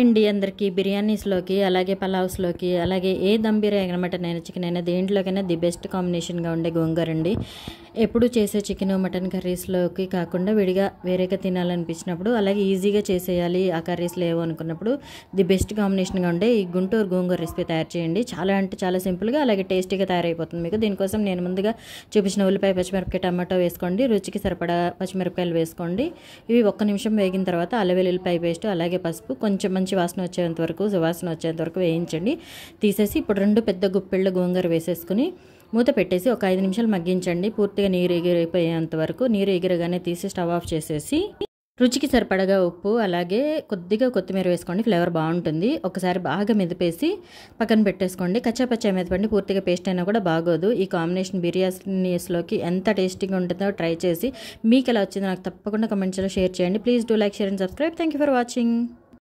అండి అందరికీ బిర్యానీస్లోకి అలాగే పలావ్స్లోకి అలాగే ఏ దమ్ బిర్యానీ మటన్ అయినా చికెన్ అయినా దేంట్లోకైనా ది బెస్ట్ కాంబినేషన్గా ఉండే గోంగూర అండి. ఎప్పుడు చేసే చికెన్ మటన్ కర్రీస్లోకి కాకుండా విడిగా వేరేగా తినాలనిపించినప్పుడు అలాగే ఈజీగా చేసేయాలి ఆ కర్రీస్ లేవు అనుకున్నప్పుడు ది బెస్ట్ కాంబినేషన్గా ఉండే ఈ గుంటూరు గోంగూర రెసిపీ తయారు చేయండి. చాలా అంటే చాలా సింపుల్గా అలాగే టేస్టీగా తయారైపోతుంది మీకు. దీనికోసం నేను ముందుగా చూపించిన ఉల్లిపాయ, పచ్చిమిరపకాయ, టమాటో వేసుకోండి. రుచికి సరిపడా పచ్చిమిరపకాయలు వేసుకోండి. ఇవి 1 నిమిషం వేగిన తర్వాత అల్లం వెల్లుల్లిపాయ పేస్ట్ అలాగే పసుపు కొంచెం మంచి వాసన వచ్చేంత వరకు వేయించండి. తీసేసి ఇప్పుడు 2 పెద్ద గుప్పెళ్ళ గోంగూర వేసేసుకుని మూత పెట్టేసి ఒక 5 నిమిషాలు మగ్గించండి. పూర్తిగా నీరు ఎగిరిపోయేంత వరకు. నీరు ఎగిరగానే తీసి స్టవ్ ఆఫ్ చేసేసి రుచికి సరిపడగా ఉప్పు అలాగే కొద్దిగా కొత్తిమీర వేసుకోండి. ఫ్లేవర్ బాగుంటుంది. ఒకసారి బాగా మెదిపేసి పక్కన పెట్టేసుకోండి. కచ్చాపచ్చా మెదపండి. పూర్తిగా పేస్ట్ అయినా కూడా బాగోదు. ఈ కాంబినేషన్ బిర్యానీస్లోకి ఎంత టేస్టీగా ఉంటుందో ట్రై చేసి మీకు ఎలా వచ్చిందో నాకు తప్పకుండా కమెంట్స్లో షేర్ చేయండి. Please do like, share and subscribe. Thank you for watching.